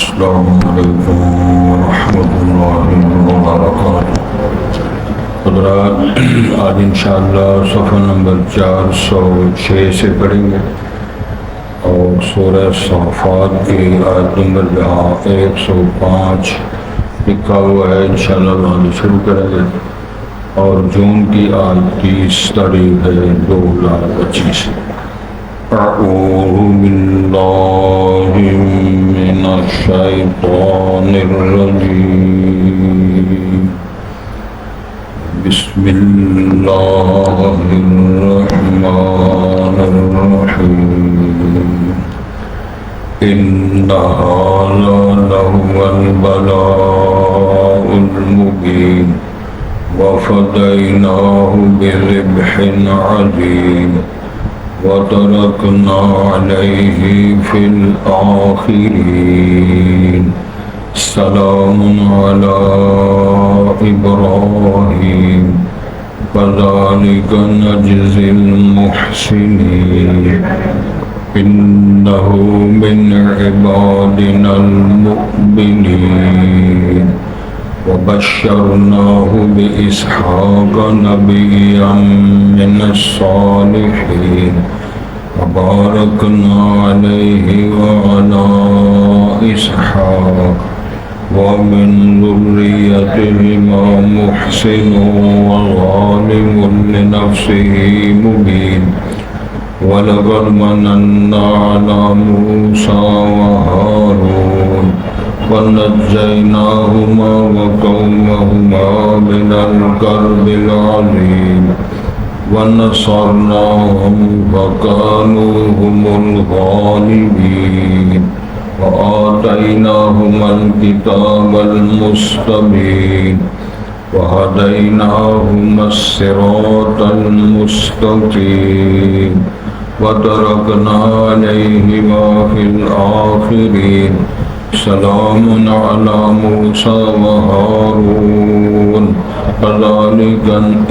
السلام علیکم ورحمۃ اللہ وبرکاتہ۔ حضرات، آج انشاءاللہ صفحہ نمبر 406 سے پڑھیں گے اور سورہ صافات کی آیت نمبر 105 لکھا ہوا ہے، انشاءاللہ وہاں سے شروع کریں گے اور جون کی آیت 30 تاریخ ہے 2025۔ اعوذ باللہ من الشیطان الرجیم، بسم اللہ الرحمن الرحیم۔ إن هذا لهو البلاء المبين وفديناه بذبح عظيم وتركنا عليه في الآخرين سلام على إبراهيم كذلك نجزي المحسنين إنه من عبادنا المؤمنين وبشرناه بإسحاق نبيا من الصالحين وباركنا عليه وعلى إسحاق ومن ذريتهما محسن وظالم لنفسه مبين وَلَقَدْ مَنَنَّا عَلَى مُوسَى وَهَارُونَ وَنَجَّيْنَاهُمَا وَقَوْمَهُمَا مِنَ الْكَرْبِ الْعَظِيمِ وَنَصَرْنَاهُمْ فَكَانُوا هُمُ الْغَالِبِينَ وَآتَيْنَاهُمَا الْكِتَابَ الْمُسْتَبِينَ وَهَدَيْنَاهُمَا الصِّرَاطَ الْمُسْتَقِيمَ وَتَرَكْنَا عَلَيْهِمَا فِي الْآخِرِينَ سَلَامٌ عَلَى مُوسَى وَهَارُونَ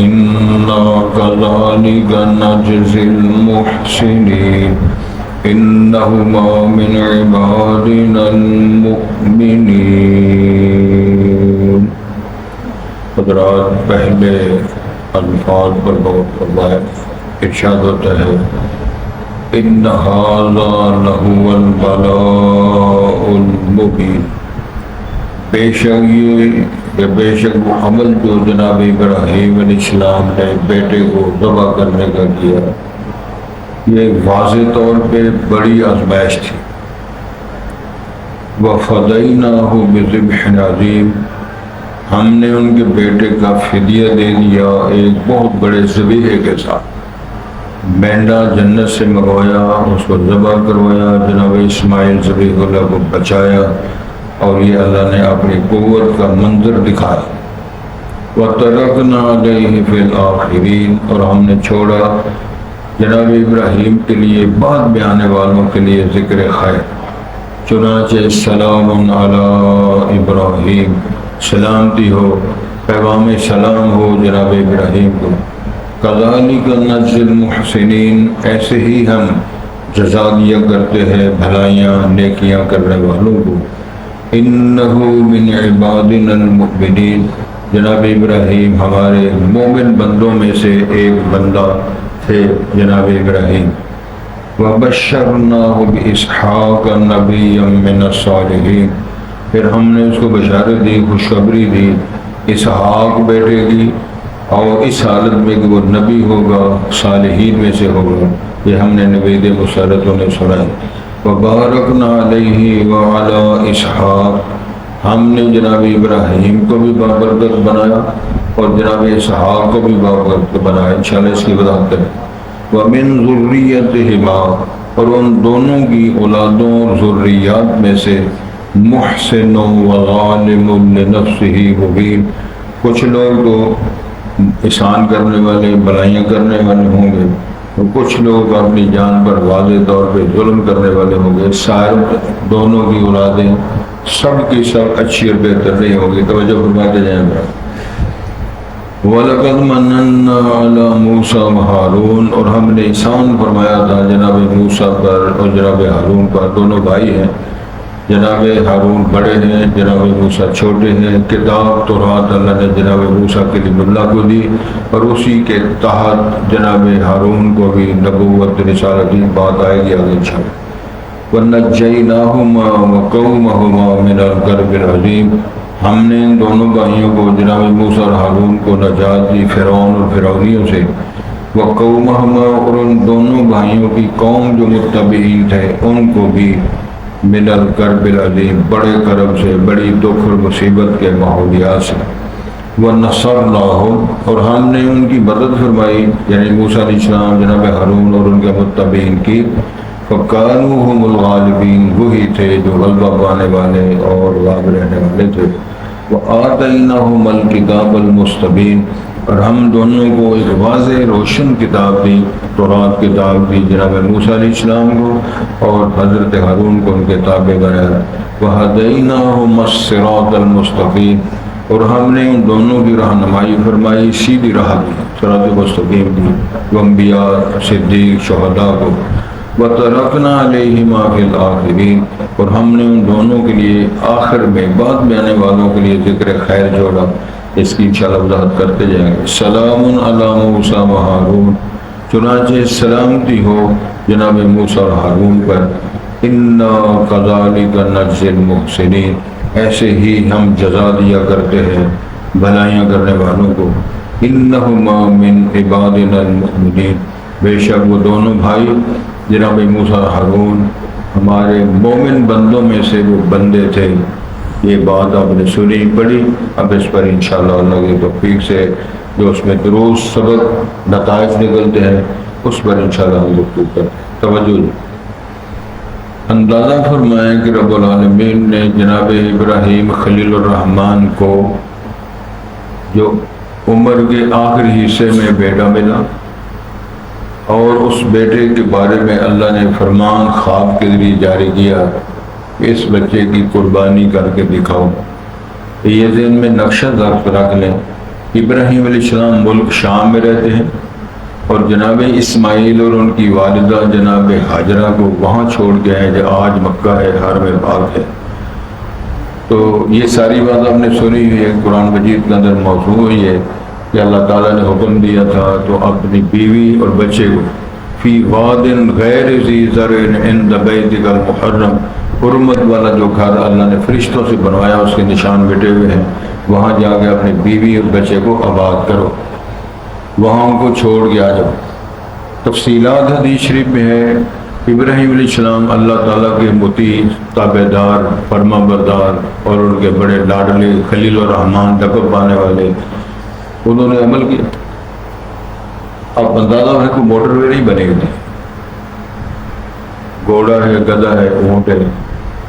إِنَّا كَذَلِكَ نَجْزِي الْمُحْسِنِينَ إِنَّهُمَا مِنْ عِبَادِنَا الْمُؤْمِنِينَ۔ حضرات، پہلے الفاظ پر غور فرمائیں۔ ارشاد ہوتا ہے ان ھذا لہو البلاء المبین، بے شک وہ عمل جو جناب ابراہیم علیہ السلام نے بیٹے کو ذبح کرنے کا کیا، یہ واضح طور پہ بڑی آزمائش تھی۔ وَفَدَيْنَاهُ بِذِبْحٍ عَظِيمٍ، ہم نے ان کے بیٹے کا فدیہ دے دیا ایک بہت بڑے ذبیحے کے ساتھ۔ مینڈا جنت سے منگوایا، اس کو ذبح کروایا، جناب اسماعیل ذبیح اللہ کو بچایا، اور یہ اللہ نے اپنی قوت کا منظر دکھایا۔ وَتَرَكْنَا عَلَيْهِ فِي الْآخِرِينَ، اور ہم نے چھوڑا جناب ابراہیم کے لیے بعد میں آنے والوں کے لیے ذکر خیر۔ چنانچہ سلام علی ابراہیم، سلامتی ہو، پیغام سلام ہو جناب ابراہیم کو۔ کذالک نجزی المحسنین، ایسے ہی ہم جزا دیا کرتے ہیں بھلائیاں نیکیاں کرنے والوں کو۔ انہ من عبادنا المؤمنین، جناب ابراہیم ہمارے مومن بندوں میں سے ایک بندہ تھے جناب ابراہیم۔ وبشرناہ باسحاق نبیا من الصالحین، پھر ہم نے اس کو بشارت دی، خوشخبری دی اسحاق بیٹے کی، اور اس حالت میں کہ وہ نبی ہوگا، صالحین میں سے ہوگا، یہ ہم نے نوید مسرتوں نے سنائی۔ وبارکنا علیہ وعلی اسحاق، ہم نے جناب ابراہیم کو بھی بابرکت بنایا اور جناب اسحاق کو بھی بابرکت بنایا، انشاءاللہ اس کی وضاحت کریں۔ ومن ذریتہما، اور ان دونوں کی اولادوں اور ذریات میں سے محسن وظالم لنفسہ مبین، کچھ لوگ تو احسان کرنے والے، بھلائیاں کرنے والے ہوں گے، اور کچھ لوگ اپنی جان پر واضح طور پہ ظلم کرنے والے ہوں گے۔ سائر دونوں کی اولادیں سب کی سب اچھی اور بہتر نہیں ہوں گی، توجہ فرماتے جائیں گے۔ وَلَقَدْ مَنَنَّا عَلَى مُوسَى وَهَارُونَ، اور ہم نے احسان فرمایا تھا جناب موسیٰ پر اور جناب ہارون پر، دونوں بھائی ہیں۔ جناب ہارون بڑے ہیں، جناب موسیٰ چھوٹے ہیں۔ کتاب تورات اللہ نے جناب موسیٰ کلیم اللہ کو دی، اور اسی کے تحت جناب ہارون کو بھی نبوت رسالت کی بات آئے گی آگے انشاءاللہ۔ وَنَجَّيْنَاهُمَا وَقَوْمَهُمَا مِنَ الْكَرْبِ الْعَظِيمِ، ہم نے ان دونوں بھائیوں کو جناب موسیٰ اور ہارون کو نجات دی فرعون اور فرعونیوں سے۔ وَقَوْمَهُمَا، اور ان دونوں بھائیوں کی قوم جو متبعین تھے ان کو بھی من الکرب العظیم، بڑے کرب سے، بڑی دکھ اور مصیبت کے ماحولیات سے۔ وَنَصَرْنَاهُمْ، اور ہم نے ان کی مدد فرمائی، یعنی موسیٰ علیہ السلام، جناب ہارون اور ان کے متبعین کی۔ فَكَانُوا هُمُ الْغَالِبِينَ، وہی تھے جو غلبہ پانے والے اور غالب رہنے والے تھے۔ وَآتَيْنَاهُمَ الْكِتَابَ الْمُسْتَبِينَ، اور ہم دونوں کو ایک واضح روشن کتاب دی، تورات کتاب دی جناب موسیٰ علیہ السلام کو، اور حضرت ہارون کو ان کے تابع بنایا۔ وَهَدَيْنَاهُمَ الصِّرَاطَ الْمُسْتَقِيمَ، اور ہم نے ان دونوں کی رہنمائی فرمائی، سیدھی راہ دی، صراط مستقیم دی، انبیاء، صدیق، شہداء کو۔ وَتَرَكْنَا عَلَيْهِمَا فِي الْآخِرِينَ، اور ہم نے ان دونوں کے لیے آخر میں، بعد میں آنے والوں کے لیے ذکر خیر جوڑا، اس کی انشاءاللہ وضاحت کرتے جائیں گے۔ سلام علی موسیٰ و ہارون، چنانچہ سلامتی ہو جناب موسیٰ اور ہارون پر۔ انا کذالک نجزی المحسنین، ایسے ہی ہم جزا دیا کرتے ہیں بھلائیاں کرنے والوں کو۔ انہما من عبادنا المؤمنین، بے شک وہ دونوں بھائی جناب موسیٰ اور ہارون ہمارے مومن بندوں میں سے وہ بندے تھے۔ یہ بات آپ نے سنی پڑھی، اب اس پر انشاءاللہ اللہ کی توفیق سے جو اس میں دروس سبق نتائج نکلتے ہیں اس پر انشاءاللہ ہم گفتگو کریں۔ توجہ جی، اندازہ فرمائیں کہ رب العالمین نے جناب ابراہیم خلیل الرحمن کو جو عمر کے آخری حصے میں بیٹا ملا، اور اس بیٹے کے بارے میں اللہ نے فرمان خواب کے ذریعے جاری کیا، اس بچے کی قربانی کر کے دکھاؤ۔ یہ ذہن میں نقشہ ضبط رکھ لیں، ابراہیم علیہ السلام ملک شام میں رہتے ہیں، اور جناب اسماعیل اور ان کی والدہ جناب ہاجرہ کو وہاں چھوڑ کے ہیں جو آج مکہ ہے، حرم پاک ہے۔ تو یہ ساری بات آپ نے سنی ہوئی ہے، قرآن مجید کے اندر موضوع ہوئی ہے کہ اللہ تعالیٰ نے حکم دیا تھا تو اپنی بیوی اور بچے کو فی واد غیر ذی زرع عند بیتک المحرم، حرمت والا جو گھر اللہ نے فرشتوں سے بنوایا اس کے نشان مٹے ہوئے ہیں، وہاں جا کے اپنی بیوی اور بچے کو آباد کرو، وہاں ان کو چھوڑ کے آ جاؤ۔ تفصیلات حدیث شریف میں ہے، ابراہیم علیہ السلام اللہ تعالیٰ کے مطیع، تابع دار، فرما بردار، اور ان کے بڑے لاڈلے خلیل الرحمن، لقب پانے والے، انہوں نے عمل کیا۔ اب اندازہ ہے کوئی موٹر وے نہیں بنے گی، گھوڑا ہے، گدھا ہے، اونٹ ہے،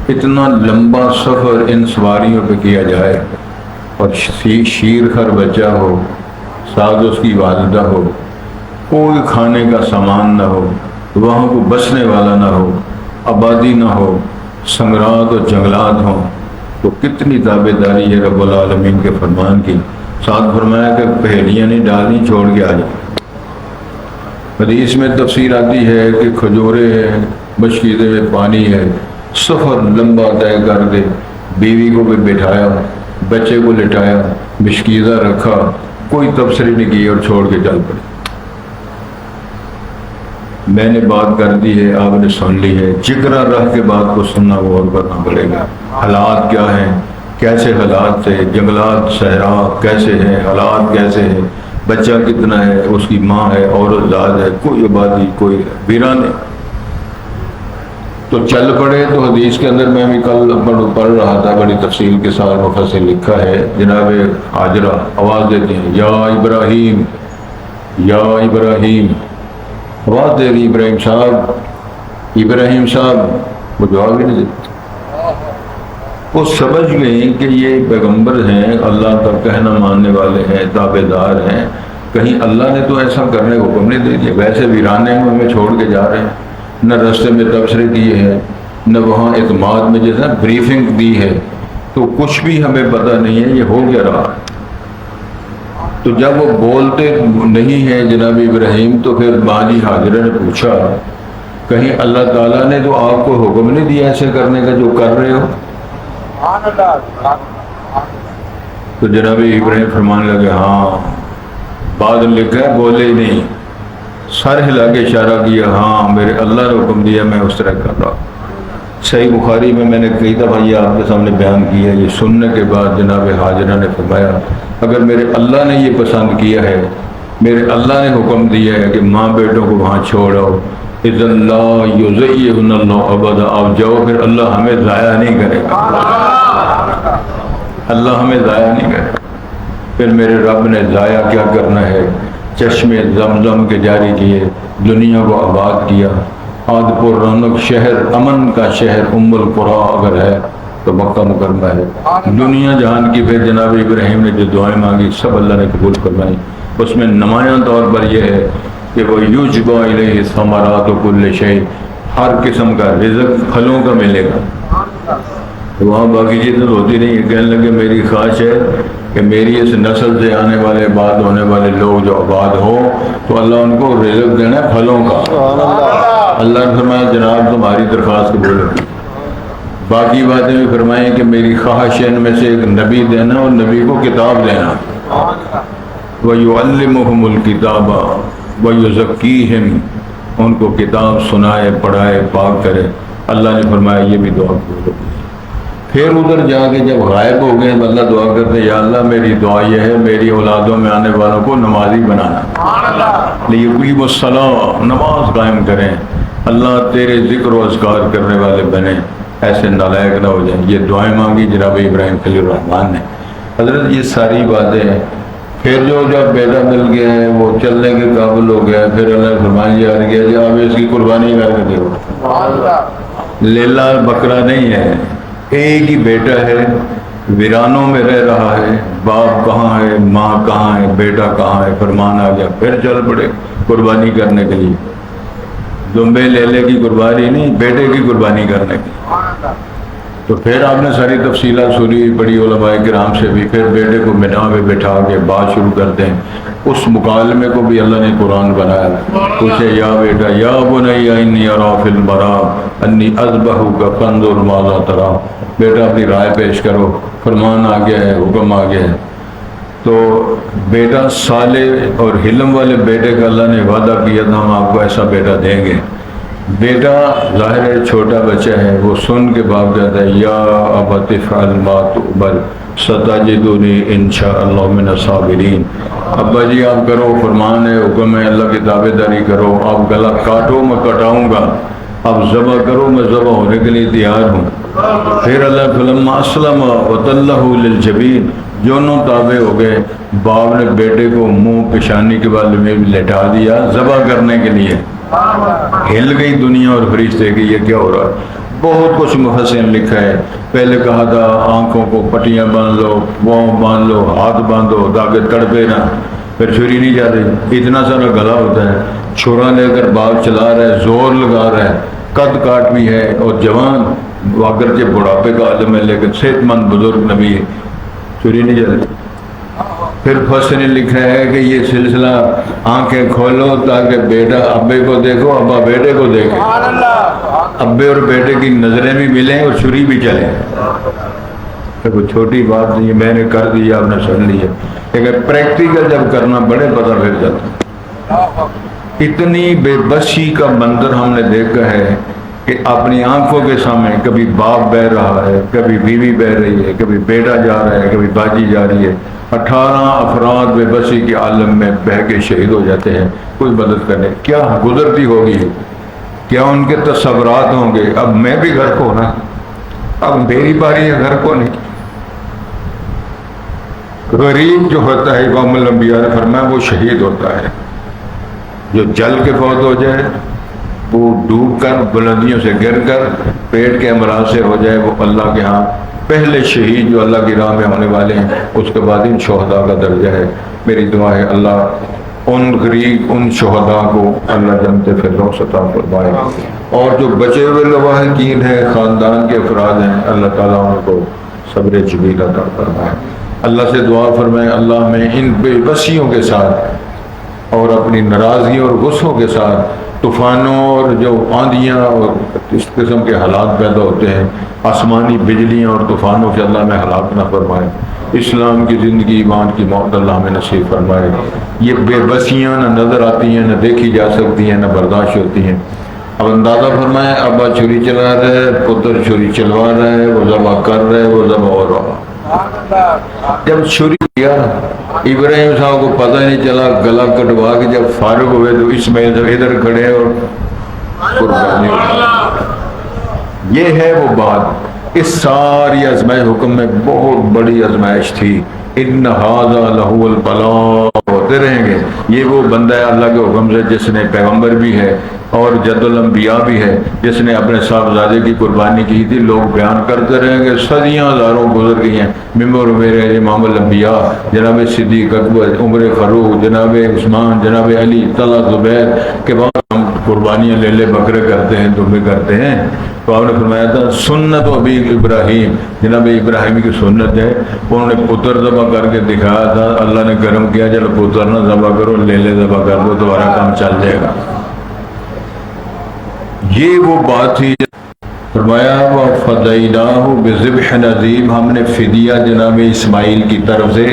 اتنا لمبا سفر ان سواریوں پہ کیا جائے، اور شیر خر بچہ ہو، ساتھ اس کی والدہ ہو، کوئی کھانے کا سامان نہ ہو، وہاں کو بسنے والا نہ ہو، آبادی نہ ہو، سنگرات اور جنگلات ہوں، تو کتنی تابع داری ہے رب العالمین کے فرمان کی۔ ساتھ فرمایا کہ پہیلیاں نہیں ڈالنی، چھوڑ کے آ جائے۔ حدیث میں تفسیر آتی ہے کہ کھجورے ہیں، مشکیزے میں پانی ہے، سفر لمبا طے کر دے، بیوی کو بھی بٹھایا، بچے کو لٹایا، مشکیزہ رکھا، کوئی تبصرے نہیں کی اور چھوڑ کے چل پڑے۔ میں نے بات کر دی ہے، آپ نے سن لی ہے، جگرا رہ کے بات کو سننا غور کرنا پڑے گا۔ حالات کیا ہیں، کیسے حالات تھے، جنگلات صحرا کیسے ہیں، حالات کیسے ہیں، بچہ کتنا ہے، اس کی ماں ہے، عورت ذات ہے، کوئی آبادی، کوئی ویرانے، تو چل پڑے۔ تو حدیث کے اندر میں بھی کل پڑھ رہا تھا، بڑی تفصیل کے ساتھ مفصل لکھا ہے، جناب ہاجرہ آواز دیتے ہیں، یا ابراہیم، یا ابراہیم، آواز دے رہی ابراہیم صاحب، ابراہیم صاحب، وہ جواب بھی نہیں دیتے۔ وہ سمجھ گئے کہ یہ پیغمبر ہیں، اللہ کا کہنا ماننے والے ہیں، تابع دار ہیں، کہیں اللہ نے تو ایسا کرنے کو حکم نہیں دے دیا، ویسے ویرانے میں ہمیں چھوڑ کے جا رہے ہیں، نہ راستے میں تبصرے کیے ہیں، نہ وہاں اعتماد میں جیسا بریفنگ دی ہے، تو کچھ بھی ہمیں پتہ نہیں ہے یہ ہو کیا رہا۔ تو جب وہ بولتے نہیں ہیں جناب ابراہیم، تو پھر ماں جی ہاجرہ نے پوچھا کہیں اللہ تعالیٰ نے تو آپ کو حکم نہیں دیا ایسے کرنے کا جو کر رہے ہو؟ تو جناب ابراہیم فرمانے لگے ہاں، بعد لکھا ہے بولے ہی نہیں، سر ہلا کے اشارہ کیا، ہاں میرے اللہ نے حکم دیا میں اس طرح کر رہا ہوں۔ صحیح بخاری میں نے کئی دفعہ یہ آپ کے سامنے بیان کیا، یہ سننے کے بعد جناب حاجرہ نے فرمایا اگر میرے اللہ نے یہ پسند کیا ہے، میرے اللہ نے حکم دیا ہے کہ ماں بیٹوں کو وہاں چھوڑو، اذن لا یضیعن اللہ ابدا، آپ جاؤ، پھر اللہ ہمیں ضائع نہیں کرے گا، اللہ ہمیں ضائع نہیں کرے گا۔ پھر میرے رب نے ضائع کیا کرنا ہے، چشمے زمزم کے جاری کیے، دنیا کو آباد کیا۔ آج پر رونق شہر، امن کا شہر ام القریٰ اگر ہے تو مکہ مکرمہ ہے۔ دنیا جہان کی پھر جناب ابراہیم نے جو دعائیں مانگی سب اللہ نے قبول فرمائی۔ اس میں نمایاں طور پر یہ ہے کہ وہ یجبا الیہ ثمرات کل شیء، ہر قسم کا رزق پھلوں کا ملے گا۔ تو وہاں باقی چیزیں ہوتی نہیں، کہنے لگے میری خواہش ہے کہ میری اس نسل سے آنے والے بعد ہونے والے لوگ جو آباد ہو تو اللہ ان کو رزق دینا ہے پھلوں کا۔ اللہ نے فرمایا جناب تمہاری درخواست قبول ہے۔ باقی باتیں بھی فرمائیں کہ میری خواہش ہے ان میں سے ایک نبی دینا اور نبی کو کتاب دینا، وَيُعَلِّمُهُمُ الْكِتَابَ وَيُزَكِّيهِمْ، ان کو کتاب سنائے، پڑھائے، پاک کرے۔ اللہ نے فرمایا یہ بھی دعا قبول ہوگی۔ پھر ادھر جا کے جب غائب ہو گئے تو اللہ دعا کرتے یا اللہ میری دعا یہ ہے میری اولادوں میں آنے والوں کو نمازی بنانا، لیقیموا الصلاۃ، نماز قائم کریں، اللہ تیرے ذکر و اذکار کرنے والے بنے، ایسے نالائق نہ ہو جائیں۔ یہ دعائیں مانگی جناب ابراہیم خلیل الرحمن نے۔ حضرت یہ ساری باتیں ہیں۔ پھر جو جب بیٹا مل گیا ہے وہ چلنے کے قابل ہو گیا، پھر اللہ نے فرمایا جا رہی ہے جب اس کی قربانی کر کے دو، لیلا بکرا نہیں ہے، ایک ہی بیٹا ہے، ویرانوں میں رہ رہا ہے، باپ کہاں ہے، ماں کہاں ہے، بیٹا کہاں ہے، فرمان آ گیا، پھر چل پڑے قربانی کرنے کے لیے۔ دمبے لیلے کی قربانی نہیں، بیٹے کی قربانی کرنے کی۔ تو پھر آپ نے ساری تفصیلات سنی بڑی علماء کرام سے بھی، پھر بیٹے کو مینا میں بٹھا کے بات شروع کرتے ہیں۔ اس مکالمے کو بھی اللہ نے قرآن بنایا، پوچھے یا بیٹا یا بنی انی اری فی المنام انی اذبحک فانظر ماذا تری، بیٹا اپنی رائے پیش کرو، فرمان آ گیا ہے، حکم آ گیا ہے۔ تو بیٹا صالح اور حلم والے بیٹے کا اللہ نے وعدہ کیا تھا ہم آپ کو ایسا بیٹا دیں گے۔ بیٹا ظاہر ہے چھوٹا بچہ ہے، وہ سن کے باپ کہتا ہے یا ابت افعل ما تؤمر ستجدنی ان شاء اللہ من الصابرین، ابا جی آپ کرو، فرمان ہے، حکم ہے، اللہ کی تابع داری کرو، آپ گلا کاٹو میں کٹاؤں گا، آپ ذبح کرو میں ذبح ہونے کے لیے تیار ہوں۔ پھر اللہ فلما اسلم وتلہ للجبین، دونوں تابع ہو گئے، باپ نے بیٹے کو منہ پیشانی کے بال میں لٹا دیا ذبح کرنے کے لیے۔ ہل گئی دنیا اور فرشتے کہ یہ کیا ہو رہا ہے۔ بہت کچھ مفسرین نے لکھا ہے، پہلے کہا تھا آنکھوں کو پٹیاں باندھ لو، پاؤں باندھ لو، ہاتھ باندھو تاکہ تڑپے نہ، پھر چھری نہیں جاتی، اتنا سارا گلا ہوتا ہے، چھرا لے کر باپ چلا رہا ہے، زور لگا رہا ہے، قد کاٹ بھی ہے اور جوان، اگرچہ بڑھاپے کا عالم ہے لیکن صحت مند بزرگ نبی ہے، چھری نہیں جاتی۔ پھر فصل نے لکھا ہے کہ یہ سلسلہ آنکھیں کھولو تاکہ بیٹا ابے کو دیکھو، ابا بیٹے کو دیکھے، ابے اور بیٹے کی نظریں بھی ملیں اور چھری بھی چلے۔ کوئی چھوٹی بات نہیں ہے، میں نے کر دی آپ نے سن لی ہے، لیکن پریکٹیکل جب کرنا پڑے پتہ پھر جاتا۔ اتنی بے بسی کا منظر ہم نے دیکھا ہے کہ اپنی آنکھوں کے سامنے کبھی باپ بہ رہا ہے، کبھی بیوی بہ رہی ہے، کبھی بیٹا جا رہا ہے، کبھی باجی جا رہی ہے، 18 افراد بے بسی کے عالم میں بہ کے شہید ہو جاتے ہیں، کوئی مدد کرنے، کیا گزرتی ہوگی، کیا ان کے تصورات ہوں گے، اب میں بھی گھر کو ہونا، اب میری باری ہے گھر کو نہیں۔ غریب جو ہوتا ہے امام الانبیاء نے فرمایا وہ شہید ہوتا ہے، جو جل کے فوت ہو جائے، وہ ڈوب کر بلندیوں سے گر کر پیٹ کے امراض سے ہو جائے، وہ اللہ کے ہاں پہلے شہید جو اللہ کی راہ میں ہونے والے ہیں، اس کے بعد ان شہداء کا درجہ ہے۔ میری دعا ہے اللہ ان غریب ان شہداء کو اللہ جنت فردوس عطا فرمائے، اور جو بچے ہوئے لواحقین ہیں، خاندان کے افراد ہیں، اللہ تعالیٰ ان کو صبر جمیل عطا فرمائے۔ اللہ سے دعا فرمائے اللہ میں ان بے بسیوں کے ساتھ اور اپنی ناراضگیوں اور غصوں کے ساتھ طوفانوں اور جو آندھیاں اور اس قسم کے حالات پیدا ہوتے ہیں، آسمانی بجلیاں اور طوفانوں سے اللہ میں ہلاک نہ فرمائے۔ اسلام کی زندگی، ایمان کی موت اللہ میں نصیب فرمائے۔ یہ بے بسیاں نہ نظر آتی ہیں، نہ دیکھی جا سکتی ہیں، نہ برداشت ہوتی ہیں۔ اب اندازہ فرمائے، ابا چھری چلا رہے، پتر چھری چلوا رہے، وہ ذبح کر رہے، وہ ذبح ہو رہا۔ جب چھری کیا ابراہیم صاحب کو پتہ نہیں چلا، گلا کٹوا کے جب فارغ ہوئے تو اسماعیل صاحب ادھر کھڑے اور قربانی ہوئی۔ یہ ہے وہ بات۔ اس ساری آزمائش حکم میں بہت بڑی آزمائش تھی۔ ان ھذا لہو البلاء، ہوتے رہیں گے۔ یہ وہ بندہ ہے اللہ کے حکم سے جس نے پیغمبر بھی ہے اور جد الانبیاء بھی ہے، جس نے اپنے صاحبزادے کی قربانی کی تھی۔ لوگ بیان کرتے رہیں گے، صدیاں ہزاروں گزر گئی ہیں۔ ممبر میرے امام الانبیاء جناب صدیق اکبر، عمر فاروق، جناب عثمان، جناب علی، طلحہ، زبیر کے بعد ہم قربانیاں لے لے بکرے کرتے ہیں، دمبے کرتے ہیں۔ تو آپ نے فرمایا تھا سنت ابی ابراہیم، جناب ابراہیم کی سنت ہے۔ انہوں نے پتر ذبح کر کے دکھایا تھا، اللہ نے گرم کیا، چلو پتر نہ ذبح کرو، لے لے ذبح کر دو، تمہارا کام چل جائے گا۔ یہ وہ بات تھی۔ فرمایا وَفَدَيْنَاهُ بِذِبْحٍ عَظِيمٍ، ہم نے فدیہ جناب اسماعیل کی طرف سے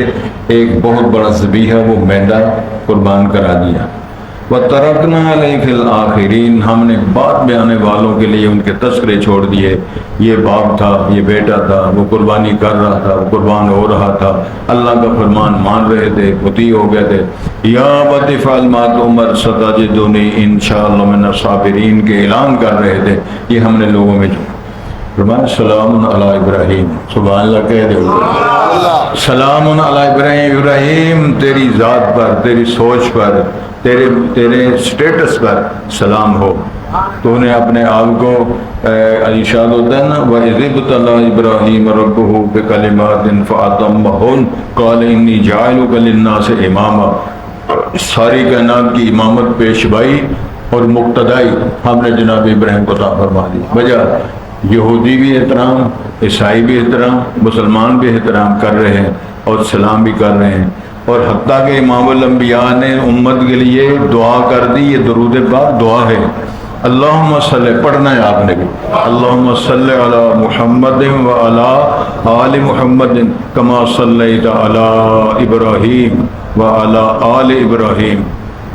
ایک بہت بڑا ذبیحہ، وہ مینڈا قربان کرا دیا۔ وَتَرَكْنَا عَلَيْهِ فِي الْآخِرِينَ، ہم نے بعد میں آنے والوں کے لیے ان کے تذکرے چھوڑ دیے۔ یہ باپ تھا، یہ بیٹا تھا، وہ قربانی کر رہا تھا، وہ قربان ہو رہا تھا، اللہ کا فرمان مان رہے تھے، مطیع ہو گئے تھے۔ یا ابت افعل ما تؤمر ستجدنی ان شاء اللہ من الصابرین کے اعلان کر رہے تھے۔ یہ ہم نے لوگوں میں جو فرمایا سلام علی ابراہیم، سبحان اللہ کہہ دے، سلام علی ابراہیم، ابراہیم تیری ذات پر، تیری سوچ پر، تیرے سٹیٹس پر سلام ہو۔ تو نے اپنے آپ کو ارشاد ہوتا ہے نا، وَإِذِ ابْتَلَىٰ إِبْرَاهِيمَ رَبُّهُ بِكَلِمَاتٍ فَأَتَمَّهُنَّ قَالَ إِنِّي جَاعِلُكَ لِلنَّاسِ إِمَامًا، ساری کائنات کی امامت، پیشوائی اور مقتدائی ہم نے جناب ابراہیم کو عطا فرما دی۔ وجہ یہودی بھی احترام، عیسائی بھی احترام، مسلمان بھی احترام کر رہے ہیں اور سلام بھی کر رہے ہیں۔ اور حتیٰ کہ امام الانبیاء نے امت کے لیے دعا کر دی۔ یہ درود پاک دعا ہے، اللہم صلی، پڑھنا ہے آپ نے بھی، اللہم صلی علی محمد و علی آل محمد کما صلیت علی ابراہیم و علی آل ابراہیم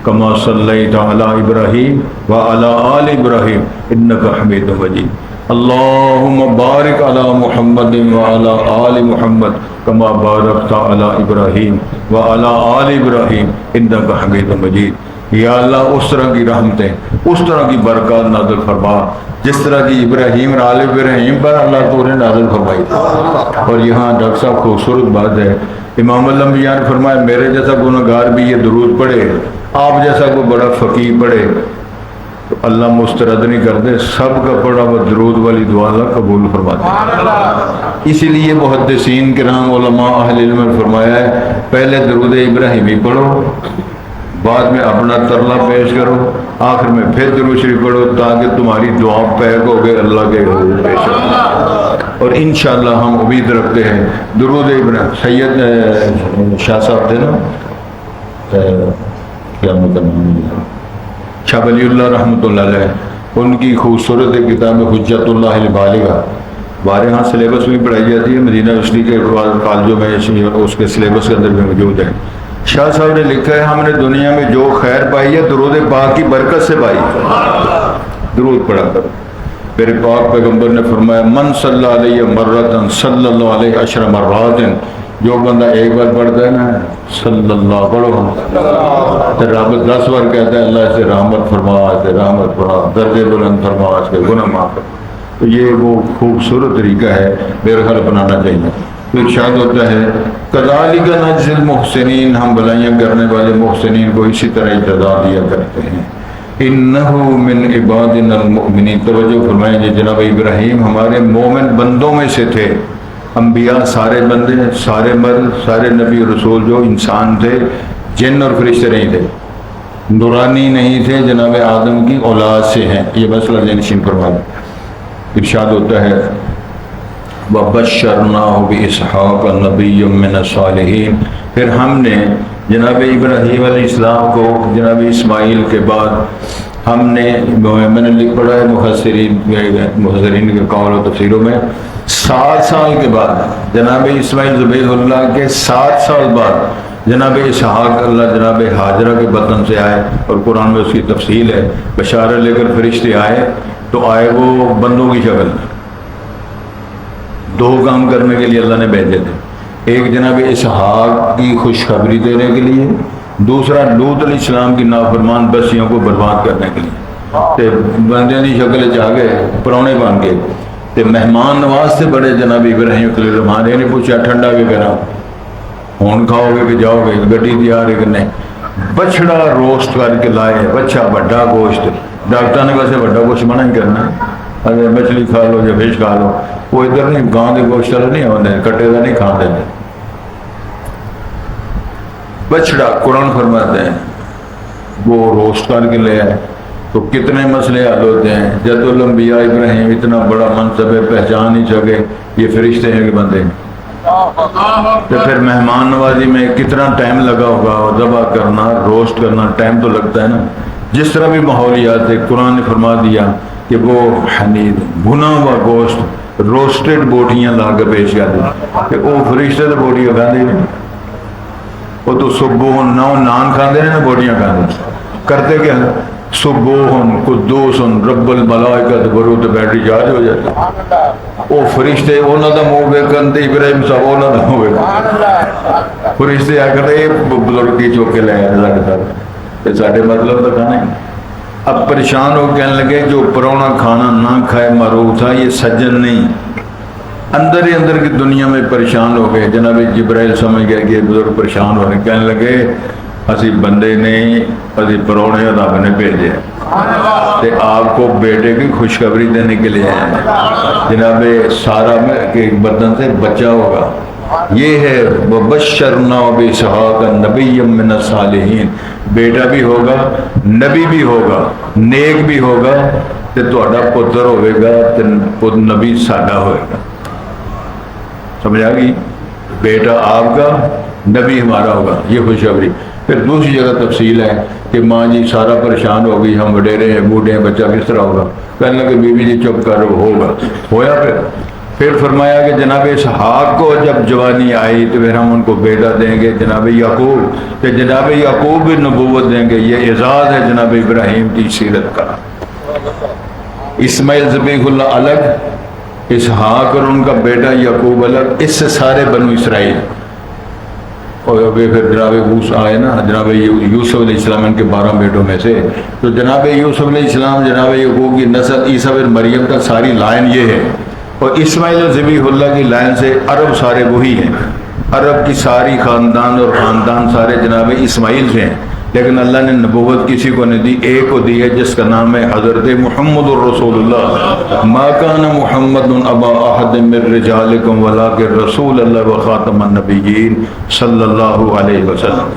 کما صلیت علی ابراہیم و علی آل ابراہیم انک حمید مجید۔ اللہم بارک علی محمد و علی آل محمد کما بارکت علی ابراہیم و علی آل ابراہیم انک حمید مجید۔ یا اللہ اس طرح کی رحمتیں، اس طرح کی برکات نازل فرما جس طرح کی ابراہیم اور آل ابراہیم پر اللہ تو نے نازل فرمائی۔ اور یہاں ڈاکٹر صاحب خوبصورت بات ہے، امام الانبیاء نے فرمایا میرے جیسا گنہگار بھی یہ درود پڑھے، آپ جیسا کوئی بڑا فقیر پڑھے تو اللہ مسترد نہیں کرتے، سب کا پڑھا وہ درود والی دعا اللہ قبول فرماتے۔ اسی لیے محدثین کرام علماء اہل علم نے فرمایا ہے پہلے درود ابراہیمی پڑھو، بعد میں اپنا ترلا پیش کرو، آخر میں پھر درود شریف پڑھو تاکہ تمہاری دعا پیک ہو گئے اللہ کے حضور پیش ہو۔ اور انشاءاللہ ہم امید رکھتے ہیں درود ابراہیم، سید شاہ صاحب تھے نا، کیا مطلب شاہ ولی اللہ رحمۃ اللہ علیہ، ان کی خوبصورت کتاب حجت اللہ البالغہ ہمارے ہاں سلیبس میں پڑھائی جاتی ہے، مدینہ یونیورسٹی کے کالجوں میں اس کے سلیبس کے اندر بھی موجود ہے۔ شاہ صاحب نے لکھا ہے ہم نے دنیا میں جو خیر پائی ہے درود پاک کی برکت سے پائی، درود پڑھا کرو۔ میرے پاک پیغمبر نے فرمایا من صلی علیہ مرتن صلی اللہ علیہ عشر مرات، جو بندہ ایک بار پڑھتا ہے نا صلی اللہ پڑھو تو رب 10 بار کہتا ہے اللہ سے رحمت فرما، سے رحمت فرما، درجے بلند فرما، اس کے گناہ معاف کر۔ تو یہ وہ خوبصورت طریقہ ہے، میرے خیال اپنانا چاہیے۔ تو ارشاد ہوتا ہے کذالک نجزی المحسنین، ہم بھلائیاں کرنے والے محسنین کو اسی طرح جزا دیا کرتے ہیں۔ انہ من عبادنا المؤمنین، توجہ فرمائیں جی، جناب ابراہیم ہمارے مومن بندوں میں سے تھے۔ انبیاء سارے بندے، سارے مرد، سارے نبی رسول جو انسان تھے، جن اور فرشتے نہیں تھے، نورانی نہیں تھے، جناب آدم کی اولاد سے ہیں، یہ مسئلہ ذہن فرما دیں۔ ارشاد ہوتا ہے وَبَشَّرْنَاهُ بِإِسْحَاقَ نَبِيٌّ مِّنَ الصَّالِحِينَ، پھر ہم نے جناب ابراہیم علیہ السلام کو جناب اسماعیل کے بعد ہم نے میں نے لکھ پڑھا ہے مفسرین کے قول و تفسیروں میں 7 سال کے بعد جناب اسماعیل ذبیح اللہ کے 7 سال بعد جناب اسحاق اللہ جناب ہاجرہ کے بطن سے آئے، اور قرآن میں اس کی تفصیل ہے، بشارت لے کر فرشتے آئے تو آئے وہ بندوں کی شکل میں، 2 کام کرنے کے لیے اللہ نے بھیجے تھے، ایک جناب اسحاق کی خوشخبری دینے کے لیے، دوسرا لوط علیہ السلام کی نافرمان بستیوں کو برباد کرنے کے لیے۔ تے بندے دی شکل چ آ گئے پرونے بن کے، تے مہمان نواز سے بڑے جناب ابراہیم خلیل الرحمن نے پوچھا ٹھنڈا کے کرا ہون کھاؤ گے کہ جاؤ گے، گڈی تیار ہے کہ نہیں، بچڑا روسٹ کر کے لائے، بچہ بڑا گوشت، ڈاکٹر نے ویسے بڑا گوشت منع ہی کرنا ہے، اگر مچھلی کھا لو یا فش کھا لو، وہ ادھر نہیں گاؤں کے گوشت والے نہیں ہوتے، کٹے کا نہیں کھاتے ہیں، بچڑا قرآن فرماتے ہیں وہ روسٹ کر کے لے آئے تو کتنے مسئلے حل ہوتے ہیں۔ جد الانبیاء ابراہیم اتنا بڑا منصب ہے، پہچان ہی سکے یہ فرشتے ہیں کہ بندے ہیں، تو پھر مہمان نوازی میں کتنا ٹائم لگا ہوگا، اور ذبح کرنا روسٹ کرنا ٹائم تو لگتا ہے نا۔ جس طرح بھی ماحولیات ہے، قرآن نے فرما دیا کہ وہ حنید بھنا ہوا گوشت روسٹڈ بوٹیاں لا کے پیش کر دیں کہ وہ فرشتے تو بوٹیاں کھاندے نہیں، وہ تو صبح نان کھاندے ہیں نا، بوٹیاں کھاندے کرتے کیا صبح قدوس رب الملائکۃ بروت بیٹری چارج ہو جاتا، وہ فرشتے انہوں کا منہ ویکن تے ابراہیم صاحب انہوں کا منہ ویکن، فرشتے آ کر یہ بزرگ کی چوک کے لے آئے سارے سارے، سارے مطلب تو کھانا ہی۔ اب پریشان ہو کہنے لگے جو پرونا کھانا نہ کھائے معروف تھا یہ سجن نہیں، اندر ہی اندر کی دنیا میں پریشان ہو گئے۔ جناب جبرائیل سمجھ گئے کہ بزرگ پریشان ہو رہے، کہنے لگے اسی بندے نہیں اسی پرونے رب نے بھیجے تے آپ کو بیٹے کی خوشخبری دینے کے لیے آئے ہیں، جناب سارا میں کے بدن سے بچہ ہوگا، یہ ہے وبشرنا باسحاق نبی من الصالحین، بیٹا بھی ہوگا نبی بھی ہوگا نیک بھی ہوگا تے تہاڈا پتر ہوئے گا تے نبی ساڈا ہوئے گا، سمجھ آ گئی، بیٹا آپ کا نبی ہمارا ہوگا، یہ خوشخبری۔ پھر دوسری جگہ تفصیل ہے کہ ماں جی سارا پریشان ہو گئی، ہم وڈیرے ہیں بوڑھے ہیں، بچہ کس طرح ہوگا، کہنے لگے بیوی جی چپ کر ہوگا، ہویا۔ پھر فرمایا کہ جناب اسحاق کو جب جوانی آئی تو پھر ہم ان کو بیٹا دیں گے جناب یعقوب، کہ جناب یعقوب بھی نبوت دیں گے، یہ اعزاز ہے جناب ابراہیم کی سیرت کا۔ اسماعیل ذبیح اللہ الگ، اسحاق اور ان کا بیٹا یعقوب الگ، اس سے سارے بنو اسرائیل، اور پھر جناب موسیٰ آئے نا، جناب یوسف علیہ السلام ان کے 12 بیٹوں میں سے، تو جناب یوسف علیہ السلام جناب یعقوب کی نسل عیسیٰ بن مریم تک ساری لائن یہ ہے، اور اسماعیل ذبیح اللہ کی لائن سے عرب سارے وہی ہیں، عرب کی ساری خاندان اور خاندان سارے جناب اسماعیل سے ہیں، لیکن اللہ نے نبوت کسی کو نہیں دی، ایک کو دی ہے جس کا نام ہے حضرت محمد الرسول اللہ، ما کان محمد ابا احد من رجالکم ولکن رسول اللہ وخاتم النبیین صلی اللہ علیہ وسلم۔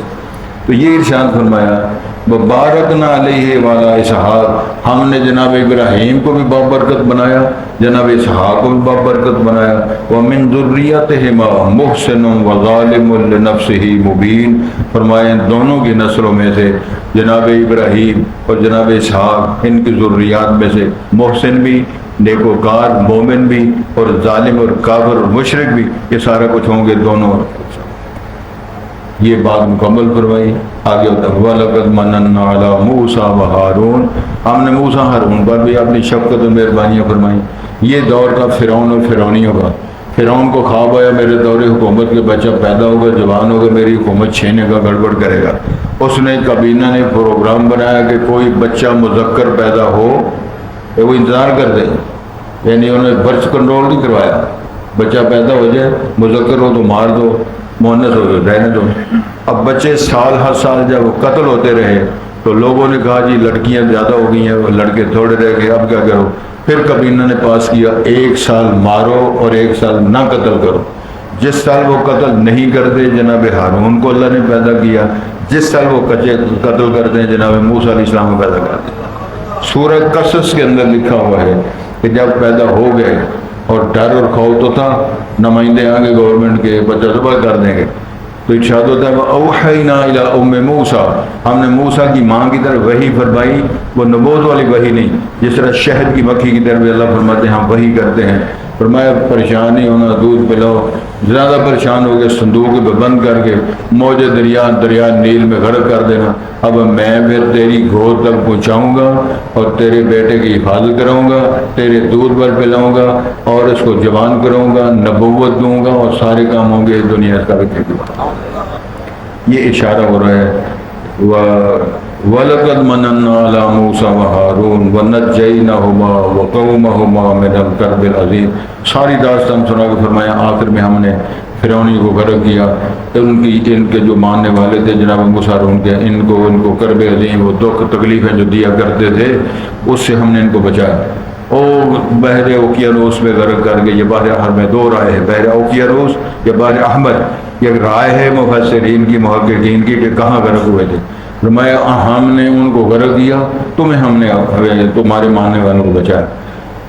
تو یہ ارشاد فرمایا وبارکنا علیہ وعلی اسحاق، ہم نے جناب ابراہیم کو بھی بابرکت بنایا، جناب اسحاق کو بھی بابرکت بنایا، ومن ذریتہما محسن وظالم لنفسہ مبین، فرمایا دونوں کی نسلوں میں سے جناب ابراہیم اور جناب اسحاق، ان کی ذریات میں سے محسن بھی، نیکوکار مومن بھی، اور ظالم اور کافر اور مشرک بھی، یہ سارا کچھ ہوں گے دونوں۔ یہ بات مکمل فرمائی، آگے ہوتا ہے وَلَقَدْ مَنَنَّا عَلَىٰ مُوسَىٰ وَهَارُونَ، ہم نے موسیٰ ہارون پر بھی اپنی شفقت و مہربانیاں فرمائی۔ یہ دور تھا فرعون اور فرعونیوں کا، فرعون کو خواب آیا میرے دور حکومت کے بچہ پیدا ہوگا، جوان ہوگا، میری حکومت چھینے کا گڑبڑ کرے گا۔ اس نے کابینہ نے پروگرام بنایا کہ کوئی بچہ مذکر پیدا ہو تو وہ انتظار کر دے، یعنی انہوں نے برتھ کنٹرول نہیں کروایا، بچہ پیدا ہو جائے مذکر ہو تو مار دو، مؤنث ہو تو رہنے دو۔ اب بچے سال ہر سال جب قتل ہوتے رہے تو لوگوں نے کہا جی لڑکیاں زیادہ ہو گئی ہیں، لڑکے تھوڑے رہ گئے، اب کیا کرو؟ پھر کابینہ نے پاس کیا 1 سال مارو اور 1 سال نہ قتل کرو۔ جس سال وہ قتل نہیں کرتے جناب ہارون کو اللہ نے پیدا کیا، جس سال وہ قتل کرتے ہیں جناب موسیٰ علیہ السلام کو پیدا کرتے ہیں۔ سورہ قصص کے اندر لکھا ہوا ہے کہ جب پیدا ہو گئے اور ڈر اور خوف تو تھا، نمائندے آگے گورنمنٹ کے بچہ ذبح کر دیں گے، تو ارشاد ہوتا ہے اوحینا الی ام موسیٰ، ہم نے موسیٰ کی ماں کی طرف وحی فرمائی، وہ نبوت والی وحی نہیں، جس طرح شہد کی مکھی کی طرف اللہ فرماتے ہیں ہم وحی کرتے ہیں۔ فرمایا پریشان نہیں ہونا، دودھ پلاؤ، زیادہ پریشان ہو گئے صندوق پہ بند کر کے موج دریا نیل میں غرق کر دینا، اب میں پھر تیری گود تک پہنچاؤں گا اور تیرے بیٹے کی حفاظت کراؤں گا، تیرے دودھ پر پلاؤں گا اور اس کو جوان کراؤں گا، نبوت دوں گا اور سارے کام ہوں گے دنیا کا رکھے گا۔ یہ اشارہ ہو رہا ہے وَلَقَدْ مَنَنَّا عَلَى مُوسَىٰ وَهَارُونَ وَنَجَّيْنَاهُمَا وَقَوْمَهُمَا مِنَ الْكَرْبِ الْعَظِيمِ۔ ساری داستان سنا کے فرمایا آخر میں ہم نے فرعونی کو غرق کیا، ان کے جو ماننے والے تھے جناب موسیٰ ہارون کے، ان کو کرب عظیم، وہ دکھ تکلیفیں جو دیا کرتے تھے اس سے ہم نے ان کو بچایا۔ بحر اوقیانوس میں غرق کر کے، یہ بحر احمر میں دو رائے ہیں، بحر اوقیانوس یا بحر احمر، یہ رائے ہے مفسرین کی محققین کی کہ کہاں غرق ہوئے تھے۔ فرمایا ہم نے ان کو غرق کیا، تمہیں ہم نے تمہارے ماننے والوں کو بچایا۔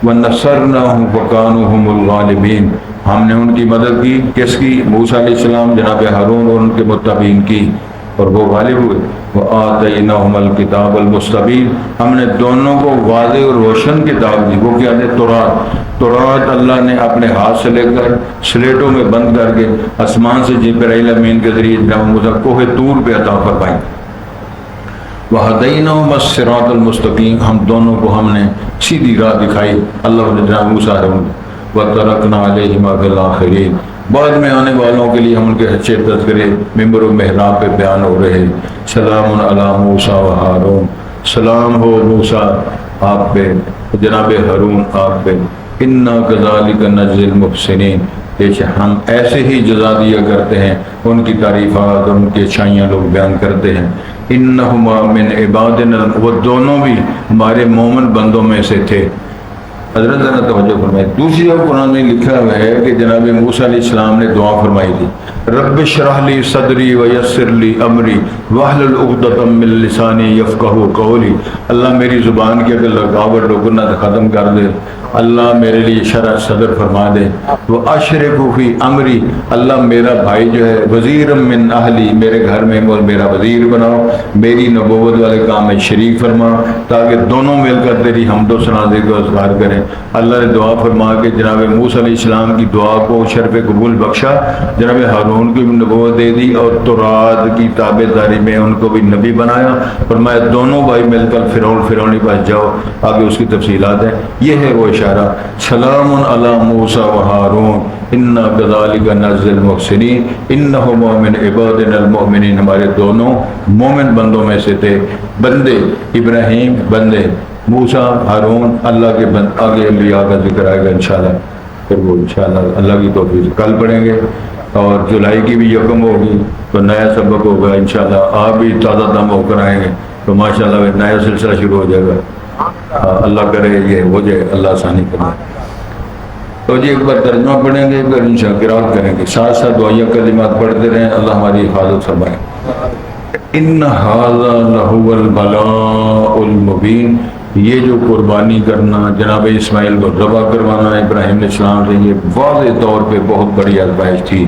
وَنَصَرْنَاهُمْ فَكَانُوا هُمُ الْغَالِبِينَ، ہم نے ان کی مدد کی، کس کی؟ موسیٰ علیہ السلام جناب ہارون اور ان کے متبعین کی، اور وہ غالب ہوئے۔ وَآتَيْنَاهُمَ الْكِتَابَ الْمُسْتَبِينَ، ہم نے دونوں کو واضح اور روشن کتاب دی۔ وہ کیا ہے؟ تورات اللہ نے اپنے ہاتھ سے لے کر سلیٹوں میں بند کر کے آسمان سے جبرائیل امین کے ذریعے جناب موسیٰ کوہ طور پہ عطا فرمائی۔ وَهَدَيْنَاهُمَ الصِّرَاطَ الْمُسْتَقِيمَ، ہم دونوں کو ہم نے سیدھی راہ دکھائی اللہ نے جناب موسیٰ ہارون۔ وَتَرَكْنَا عَلَيْهِمَا فِي الْآخِرِينَ، بعد میں آنے والوں کے لیے ہم ان کے اچھے تذکرے ممبر و محراب پہ بیان ہو رہے۔ سلام علی موسیٰ و ہارون، سلام ہو موسیٰ آپ پہ، جناب ہارون آپ پہ۔ اِنَّا كَذَلِكَ نَجْزِي الْمُحْسِنِينَ، ہم ایسے ہی جزا دیا کرتے ہیں، ان کی تعریفات اور ان کی اچھائیاں لوگ بیان کرتے ہیں۔ انہما من عبادنا، وہ دونوں بھی ہمارے مومن بندوں میں سے تھے۔ حضرت ذرا توجہ فرمائے، دوسری جگہ قرآن میں لکھا ہوا ہے کہ جناب موسیٰ علیہ السلام نے دعا فرمائی تھی، رب اشرح لی صدری ویسر لی امری واحلل عقدۃ من لسانی یفقہوا قولی، اللہ میری زبان کی اگر رکاوٹ رکنت ختم کر دے، اللہ میرے لیے شرح صدر فرما دے۔ وہ اشرک فی امری، اللہ میرا بھائی جو ہے وزیر من اہلی، میرے گھر میں میرا وزیر بناؤ، میری نبوت والے کام میں شریک فرما، تاکہ دونوں مل کر تیری حمد و ثنا کو اظہار کریں۔ اللہ نے دعا فرما کے جناب موسیٰ علیہ السلام کی دعا کو شرف قبول بخشا، جناب ہارون کی بھی نبوت دے دی اور تورات کی تابع داری میں ان کو بھی نبی بنایا۔ فرمایا دونوں بھائی مل کر فرعونی پاس جاؤ، آگے اس کی تفصیلات ہیں۔ یہ ہے وہ اشارہ، سلام علی موسیٰ و ہارون انا کذالک نجزی المحسنین انہما من عبادنا المؤمنین، ہمارے دونوں مومن بندوں میں سے تھے۔ بندے ابراہیم، بندے موسیٰ، ہارون اللہ کے بند۔ آگے انبیاء کا ذکر آئے گا انشاءاللہ، پھر وہ انشاءاللہ اللہ کی توفیق سے کل پڑھیں گے، اور جولائی کی بھی یکم ہوگی تو نیا سبق ہوگا انشاءاللہ، آپ بھی تازہ دم ہو کر آئیں گے تو ماشاءاللہ نیا سلسلہ شروع ہو جائے گا۔ اللہ کرے یہ ہو جائے، اللہ آسانی کرے۔ تو جی ایک بار ترجمہ پڑھیں گے، پھر انشاءاللہ قرات کریں گے، ساتھ ساتھ دعائیہ کلمات پڑھتے رہیں، اللہ ہماری حفاظت فرمائے۔ ان ھذا لہو البلاء المبین، یہ جو قربانی کرنا، جناب اسماعیل کو ذبح کروانا ابراہیم علیہ السلام سے، یہ واضح طور پہ بہت بڑی آزمائش تھی۔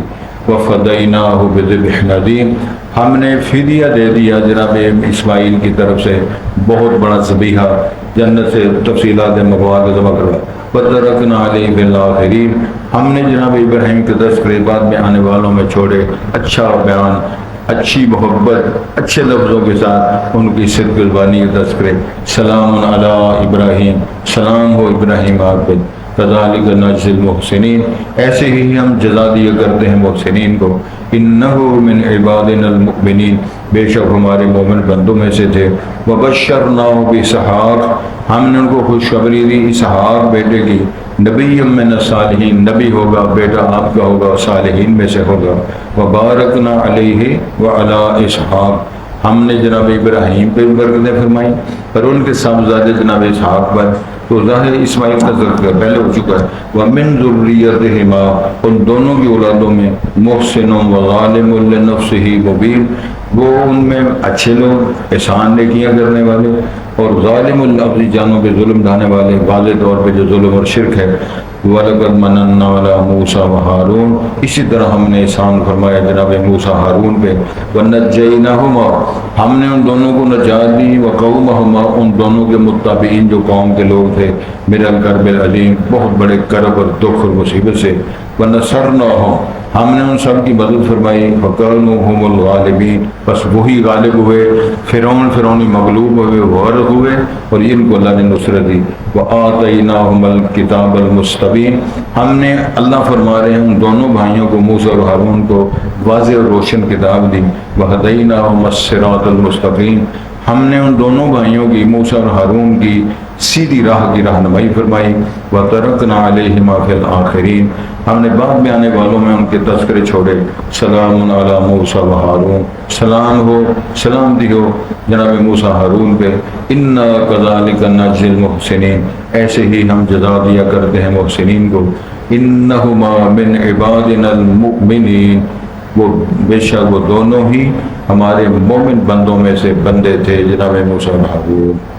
وفدیناہ بذبح عظیم، ہم نے فدیہ دے دیا جناب اسماعیل کی طرف سے بہت بڑا ذبیحہ، جنت سے تفصیلات منگوا کے ذبح کروا۔ وترکنا علیہ فی الآخرین، ہم نے جناب ابراہیم کے تذکرے بعد میں آنے والوں میں چھوڑے، اچھا بیان، اچھی محبت، اچھے لفظوں کے ساتھ ان کی صدق زبانی کے تذکرے۔ سلام علی ابراہیم، سلام ہو ابراہیم آپ پہ، کذالک نجزی المحسنین، ایسے ہی ہم جزا دیا کرتے ہیں محسنین کو۔ انہ من عبادنا المؤمنین، بے شک ہمارے مومن بندوں میں سے تھے۔ وبشرناہ باسحاق، ہم نے ان کو خوشخبری دی اسحاق بیٹے کی، نبی من الصالحین، نبی ہوگا، بیٹا آپ کا ہوگا، صالحین میں سے ہوگا۔ وبارکنا علیہ وعلی اسحاق، ہم نے جناب ابراہیم پہ برکتیں فرمائی اور ان کے صاحبزادے جناب اسحاق پر، تو ظاہر اسماعیل کا ذکر پہلے ہو چکا ہے۔ وَمِن ذُرِّيَّتِهِمَا، ان دونوں کی اولادوں میں، محسن وظالم لنفسہ مبین، وہ ان میں اچھے لوگ، احسان نیکیاں کرنے والے، اور ظالم اپنی جانوں پہ ظلم ڈھانے والے، واضح طور پہ جو ظلم اور شرک ہے۔ وَلَقَدْ مَنَنَّا عَلَى مُوسَى وَهَارُونَ، اسی طرح ہم نے احسان فرمایا جناب موسیٰ ہارون پہ، وَنَجَّيْنَاهُمَا، ہم نے ان دونوں کو نجات دی، وَقَوْمَهُمَا، ان دونوں کے متابعین جو قوم کے لوگ تھے، مِنَ الْكَرْبِ الْعَظِيمِ، بہت بڑے کرب اور دکھ اور مصیبت سے، وَنَصَرْنَاهُمْ، ہم نے ان سب کی مدد فرمائی، فَكَانُوا هُمُ الْغَالِبِينَ، بس وہی غالب ہوئے، فرعونی مغلوب ہوئے، غرق ہوئے، اور ان کو اللہ نے نصرت دی۔ وَآتَيْنَاهُمَ الْكِتَابَ الْمُسْتَبِينَ، ہم نے، اللہ فرما رہے ہیں، ان دونوں بھائیوں کو موسیٰ اور ہارون کو واضح اور روشن کتاب دی۔ وَهَدَيْنَاهُمَ الصِّرَاطَ الْمُسْتَقِيمَ، ہم نے ان دونوں بھائیوں کی، موسیٰ اور ہارون کی سیدھی راہ کی رہنمائی فرمائی۔ وَتَرَكْنَا عَلَيْهِمَا فِي الْآخِرِينَ، ہم نے بعد میں آنے والوں میں ان کے تذکرے چھوڑے۔ سلام علی موسیٰ و ہارون، سلامتی ہو جناب موسیٰ ہارون پہ۔ اِنَّا كَذَلِكَ نَجْزِي الْمُحْسِنِينَ، ایسے ہی ہم جزا دیا کرتے ہیں محسنین کو۔ إِنَّهُمَا مِنْ عِبَادِنَا الْمُؤْمِنِينَ، وہ بے شک وہ دونوں ہی ہمارے مومن بندوں میں سے بندے تھے جناب موسیٰ و ہارون۔